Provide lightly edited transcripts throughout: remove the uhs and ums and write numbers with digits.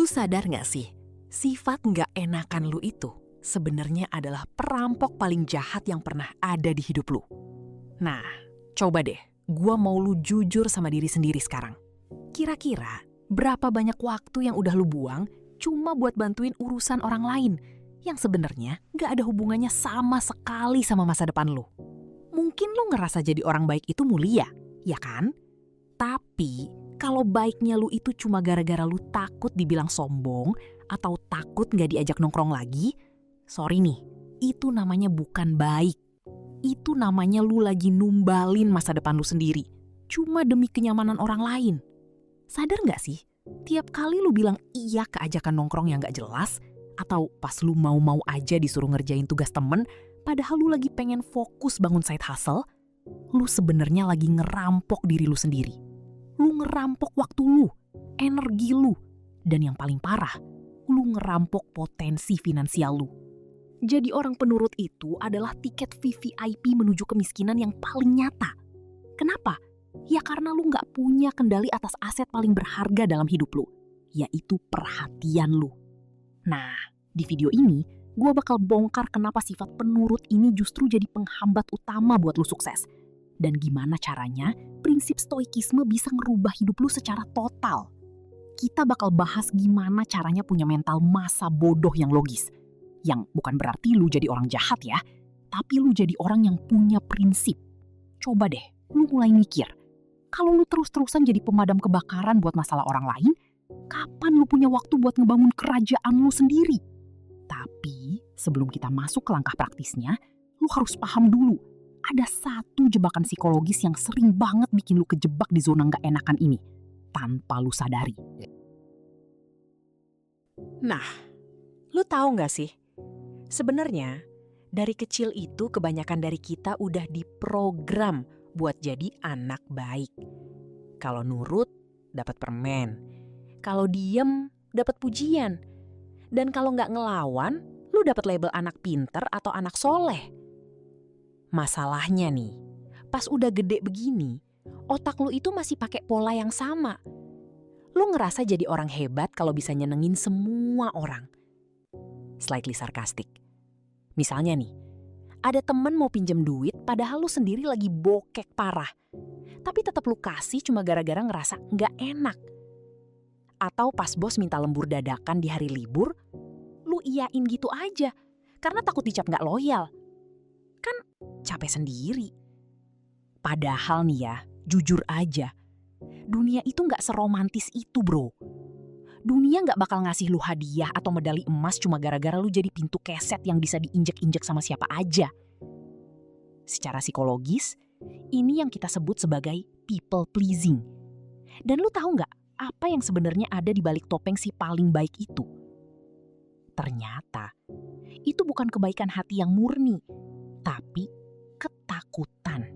Lu sadar gak sih, sifat gak enakan lu itu sebenarnya adalah perampok paling jahat yang pernah ada di hidup lu. Nah, coba deh, gua mau lu jujur sama diri sendiri sekarang. Kira-kira berapa banyak waktu yang udah lu buang cuma buat bantuin urusan orang lain yang sebenarnya gak ada hubungannya sama sekali sama masa depan lu? Mungkin lu ngerasa jadi orang baik itu mulia, ya kan? Tapi kalau baiknya lu itu cuma gara-gara lu takut dibilang sombong atau takut gak diajak nongkrong lagi, sorry nih, itu namanya bukan baik. Itu namanya lu lagi numbalin masa depan lu sendiri, cuma demi kenyamanan orang lain. Sadar gak sih, tiap kali lu bilang iya ke ajakan nongkrong yang gak jelas, atau pas lu mau-mau aja disuruh ngerjain tugas temen, padahal lu lagi pengen fokus bangun side hustle, lu sebenarnya lagi ngerampok diri lu sendiri. Lu ngerampok waktu lu, energi lu, dan yang paling parah, lu ngerampok potensi finansial lu. Jadi orang penurut itu adalah tiket VVIP menuju kemiskinan yang paling nyata. Kenapa? Ya karena lu gak punya kendali atas aset paling berharga dalam hidup lu, yaitu perhatian lu. Nah, di video ini, gue bakal bongkar kenapa sifat penurut ini justru jadi penghambat utama buat lu sukses. Dan gimana caranya prinsip stoikisme bisa ngerubah hidup lu secara total. Kita bakal bahas gimana caranya punya mental masa bodoh yang logis. Yang bukan berarti lu jadi orang jahat ya, tapi lu jadi orang yang punya prinsip. Coba deh, lu mulai mikir. Kalau lu terus-terusan jadi pemadam kebakaran buat masalah orang lain, kapan lu punya waktu buat ngebangun kerajaan lu sendiri? Tapi sebelum kita masuk ke langkah praktisnya, lu harus paham dulu. Ada satu jebakan psikologis yang sering banget bikin lu kejebak di zona gak enakan ini, tanpa lu sadari. Nah, lu tahu gak sih? Sebenarnya, dari kecil itu kebanyakan dari kita udah diprogram buat jadi anak baik. Kalau nurut, dapat permen. Kalau diem, dapat pujian. Dan kalau gak ngelawan, lu dapat label anak pinter atau anak soleh. Masalahnya nih, pas udah gede begini, otak lu itu masih pakai pola yang sama. Lu ngerasa jadi orang hebat kalau bisa nyenengin semua orang. Slightly sarkastik. Misalnya nih, ada temen mau pinjem duit padahal lu sendiri lagi bokek parah. Tapi tetap lu kasih cuma gara-gara ngerasa nggak enak. Atau pas bos minta lembur dadakan di hari libur, lu iyain gitu aja karena takut dicap nggak loyal. Kan capek sendiri. Padahal nih ya, jujur aja, dunia itu nggak seromantis itu bro. Dunia nggak bakal ngasih lu hadiah atau medali emas cuma gara-gara lu jadi pintu keset yang bisa diinjek-injek sama siapa aja. Secara psikologis, ini yang kita sebut sebagai people pleasing. Dan lu tahu nggak apa yang sebenarnya ada di balik topeng si paling baik itu? Ternyata, itu bukan kebaikan hati yang murni, tapi ketakutan.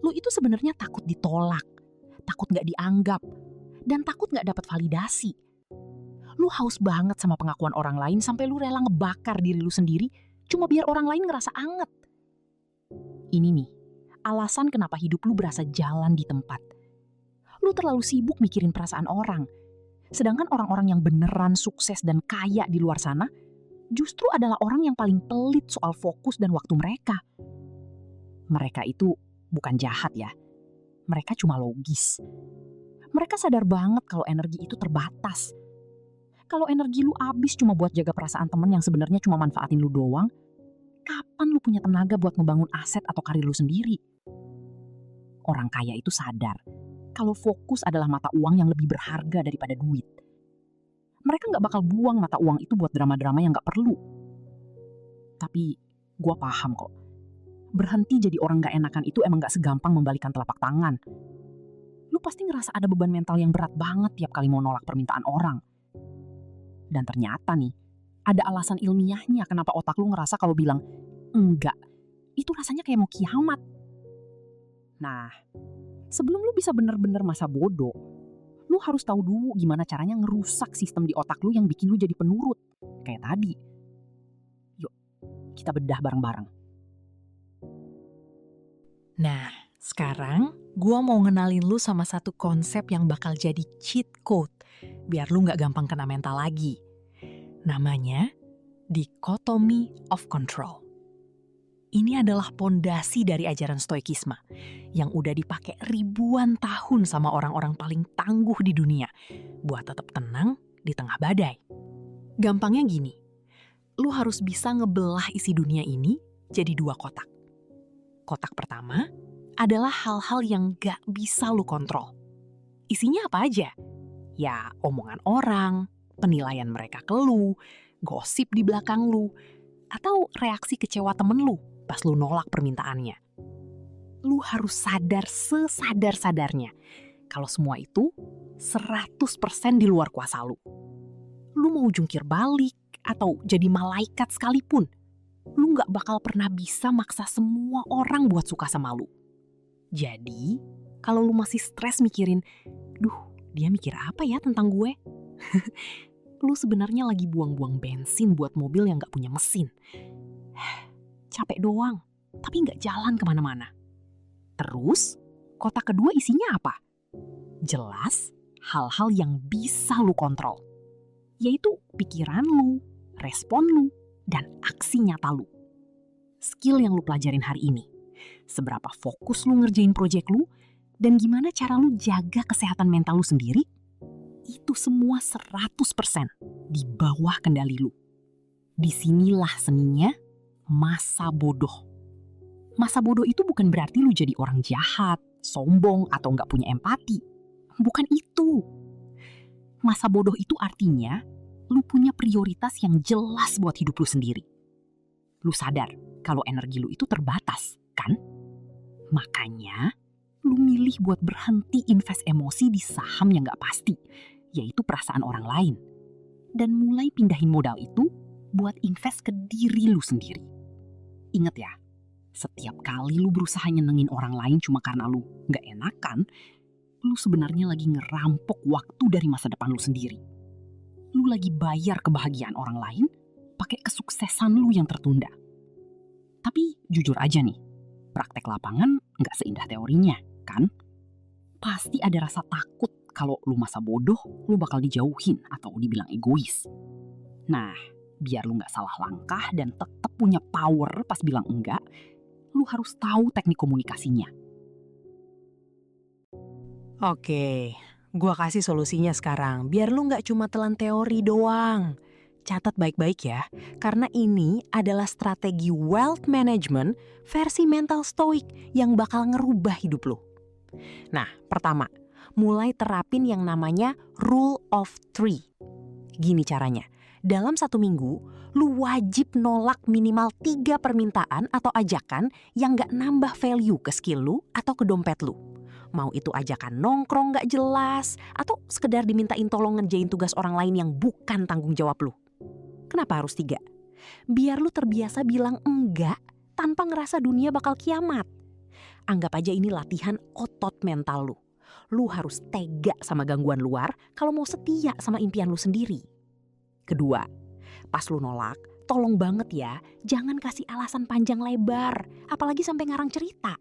Lu itu sebenarnya takut ditolak, takut gak dianggap, dan takut gak dapat validasi. Lu haus banget sama pengakuan orang lain sampai lu rela ngebakar diri lu sendiri cuma biar orang lain ngerasa anget. Ini nih, alasan kenapa hidup lu berasa jalan di tempat. Lu terlalu sibuk mikirin perasaan orang, sedangkan orang-orang yang beneran sukses dan kaya di luar sana justru adalah orang yang paling pelit soal fokus dan waktu mereka. Mereka itu bukan jahat ya. Mereka cuma logis. Mereka sadar banget kalau energi itu terbatas. Kalau energi lu habis cuma buat jaga perasaan temen yang sebenarnya cuma manfaatin lu doang, kapan lu punya tenaga buat ngebangun aset atau karir lu sendiri? Orang kaya itu sadar kalau fokus adalah mata uang yang lebih berharga daripada duit. Mereka gak bakal buang mata uang itu buat drama-drama yang gak perlu. Tapi gue paham kok. Berhenti jadi orang gak enakan itu emang gak segampang membalikan telapak tangan. Lu pasti ngerasa ada beban mental yang berat banget tiap kali mau nolak permintaan orang. Dan ternyata nih, ada alasan ilmiahnya kenapa otak lu ngerasa kalau bilang enggak, itu rasanya kayak mau kiamat. Nah, sebelum lu bisa bener-bener masa bodoh, lu harus tahu dulu gimana caranya ngerusak sistem di otak lu yang bikin lu jadi penurut. Kayak tadi. Yuk, kita bedah bareng-bareng. Nah, sekarang gue mau ngenalin lu sama satu konsep yang bakal jadi cheat code biar lu nggak gampang kena mental lagi. Namanya dichotomy of control. Ini adalah pondasi dari ajaran stoikisme yang udah dipakai ribuan tahun sama orang-orang paling tangguh di dunia buat tetap tenang di tengah badai. Gampangnya gini, lu harus bisa ngebelah isi dunia ini jadi 2 kotak. Kotak pertama adalah hal-hal yang gak bisa lu kontrol. Isinya apa aja? Ya, omongan orang, penilaian mereka ke lu, gosip di belakang lu, atau reaksi kecewa temen lu pas lu nolak permintaannya. Lu harus sadar sesadar-sadarnya kalau semua itu 100% di luar kuasa lu. Lu mau jungkir balik atau jadi malaikat sekalipun, lu gak bakal pernah bisa maksa semua orang buat suka sama lu. Jadi, kalau lu masih stres mikirin, duh, dia mikir apa ya tentang gue? Lu sebenarnya lagi buang-buang bensin buat mobil yang gak punya mesin. Capek doang, tapi gak jalan kemana-mana. Terus, kotak kedua isinya apa? Jelas, hal-hal yang bisa lu kontrol. Yaitu pikiran lu, respon lu, dan aksi nyata lu. Skill yang lu pelajarin hari ini. Seberapa fokus lu ngerjain proyek lu, dan gimana cara lu jaga kesehatan mental lu sendiri, itu semua 100% di bawah kendali lu. Disinilah seninya masa bodoh. Masa bodoh itu bukan berarti lu jadi orang jahat, sombong, atau nggak punya empati. Bukan itu. Masa bodoh itu artinya lu punya prioritas yang jelas buat hidup lu sendiri. Lu sadar kalau energi lu itu terbatas, kan? Makanya lu milih buat berhenti invest emosi di saham yang nggak pasti, yaitu perasaan orang lain. Dan mulai pindahin modal itu buat invest ke diri lu sendiri. Ingat ya, setiap kali lu berusaha nyenengin orang lain cuma karena lu nggak enakan, lu sebenarnya lagi ngerampok waktu dari masa depan lu sendiri. Lu lagi bayar kebahagiaan orang lain pakai kesuksesan lu yang tertunda. Tapi jujur aja nih, praktek lapangan nggak seindah teorinya, kan? Pasti ada rasa takut kalau lu masa bodoh, lu bakal dijauhin atau dibilang egois. Nah, biar lu nggak salah langkah dan tetap punya power pas bilang enggak, lu harus tahu teknik komunikasinya. Oke, gua kasih solusinya sekarang, biar lu nggak cuma telan teori doang. Catat baik-baik ya, karena ini adalah strategi wealth management versi mental stoik yang bakal ngerubah hidup lu. Nah, pertama, mulai terapin yang namanya Rule of Three. Gini caranya, dalam 1 minggu, lu wajib nolak minimal 3 permintaan atau ajakan yang gak nambah value ke skill lu atau ke dompet lu. Mau itu ajakan nongkrong gak jelas, atau sekedar dimintain tolong ngerjain tugas orang lain yang bukan tanggung jawab lu. Kenapa harus 3? Biar lu terbiasa bilang enggak tanpa ngerasa dunia bakal kiamat. Anggap aja ini latihan otot mental lu. Lu harus tega sama gangguan luar kalau mau setia sama impian lu sendiri. Kedua, pas lu nolak, tolong banget ya, jangan kasih alasan panjang lebar, apalagi sampai ngarang cerita.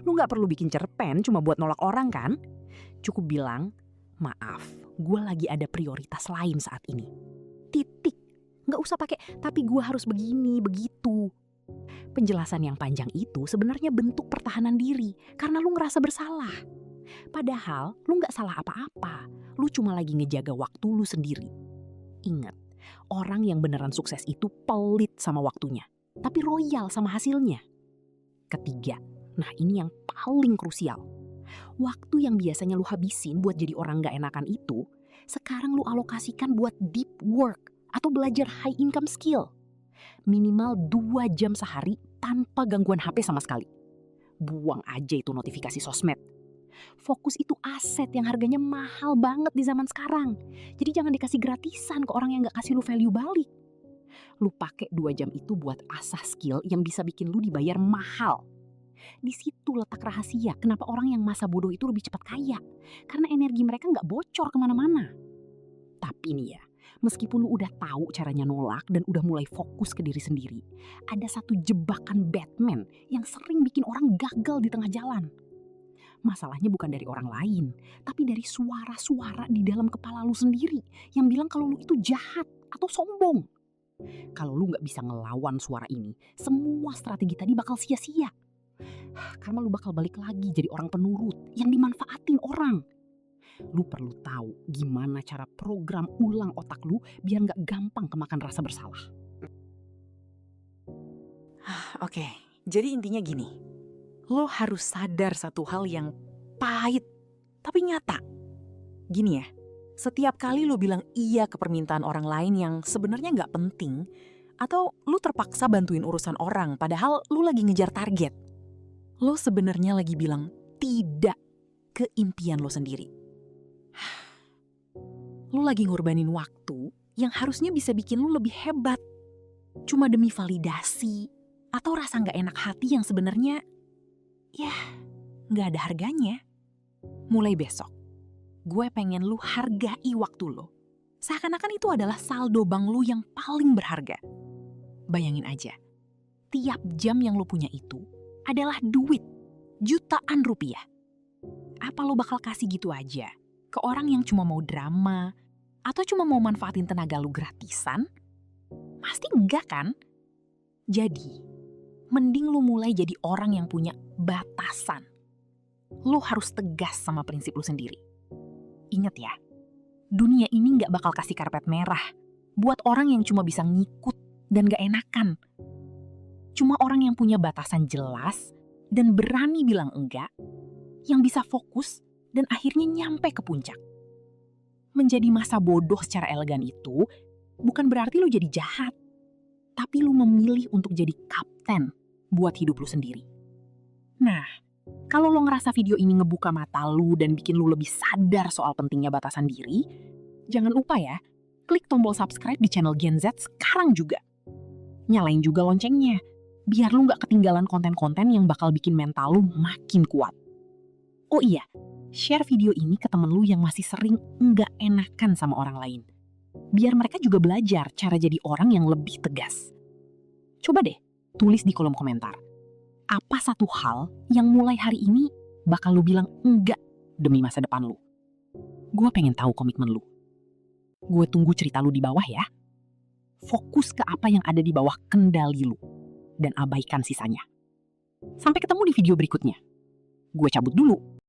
Lu gak perlu bikin cerpen cuma buat nolak orang kan? Cukup bilang, maaf, gue lagi ada prioritas lain saat ini. Titik. Gak usah pakai, tapi gue harus begini, begitu. Penjelasan yang panjang itu sebenarnya bentuk pertahanan diri karena lu ngerasa bersalah. Padahal lu gak salah apa-apa, lu cuma lagi ngejaga waktu lu sendiri. Ingat, orang yang beneran sukses itu pelit sama waktunya, tapi royal sama hasilnya. Ketiga, nah ini yang paling krusial. Waktu yang biasanya lu habisin buat jadi orang gak enakan itu, sekarang lu alokasikan buat deep work atau belajar high income skill. Minimal 2 jam sehari tanpa gangguan HP sama sekali. Buang aja itu notifikasi sosmed. Fokus itu aset yang harganya mahal banget di zaman sekarang. Jadi jangan dikasih gratisan ke orang yang gak kasih lu value balik. Lu pakai 2 jam itu buat asah skill yang bisa bikin lu dibayar mahal. Di situ letak rahasia kenapa orang yang masa bodoh itu lebih cepat kaya. Karena energi mereka gak bocor kemana-mana. Tapi nih ya, meskipun lu udah tahu caranya nolak dan udah mulai fokus ke diri sendiri, ada satu jebakan Batman yang sering bikin orang gagal di tengah jalan. Masalahnya bukan dari orang lain, tapi dari suara-suara di dalam kepala lu sendiri yang bilang kalau lu itu jahat atau sombong. Kalau lu nggak bisa ngelawan suara ini, semua strategi tadi bakal sia-sia. Karena lu bakal balik lagi jadi orang penurut yang dimanfaatin orang. Lu perlu tahu gimana cara program ulang otak lu biar nggak gampang kemakan rasa bersalah. Oke, jadi intinya gini. Lo harus sadar satu hal yang pahit, tapi nyata. Gini ya, setiap kali lo bilang iya ke permintaan orang lain yang sebenarnya nggak penting, atau lo terpaksa bantuin urusan orang padahal lo lagi ngejar target, lo sebenarnya lagi bilang tidak ke impian lo sendiri. Lo lagi ngorbanin waktu yang harusnya bisa bikin lo lebih hebat. Cuma demi validasi atau rasa nggak enak hati yang sebenarnya ya nggak ada harganya. Mulai besok, gue pengen lu hargai waktu lo. Seakan-akan itu adalah saldo bank lu yang paling berharga. Bayangin aja, tiap jam yang lo punya itu adalah duit, jutaan rupiah. Apa lo bakal kasih gitu aja ke orang yang cuma mau drama atau cuma mau manfaatin tenaga lu gratisan? Pasti enggak kan? Jadi, mending lu mulai jadi orang yang punya batasan. Lu harus tegas sama prinsip lu sendiri. Ingat ya, dunia ini gak bakal kasih karpet merah buat orang yang cuma bisa ngikut dan gak enakan. Cuma orang yang punya batasan jelas dan berani bilang enggak, yang bisa fokus dan akhirnya nyampe ke puncak. Menjadi masa bodoh secara elegan itu bukan berarti lu jadi jahat, tapi lu memilih untuk jadi kapten buat hidup lu sendiri. Nah, kalau lo ngerasa video ini ngebuka mata lu dan bikin lu lebih sadar soal pentingnya batasan diri, jangan lupa ya, klik tombol subscribe di channel Gen Z sekarang juga. Nyalain juga loncengnya, biar lu gak ketinggalan konten-konten yang bakal bikin mental lu makin kuat. Oh iya, share video ini ke temen lu yang masih sering nggak enakan sama orang lain. Biar mereka juga belajar cara jadi orang yang lebih tegas. Coba deh, tulis di kolom komentar. Apa satu hal yang mulai hari ini bakal lu bilang enggak demi masa depan lu? Gue pengen tahu komitmen lu. Gue tunggu cerita lu di bawah ya. Fokus ke apa yang ada di bawah kendali lu. Dan abaikan sisanya. Sampai ketemu di video berikutnya. Gue cabut dulu.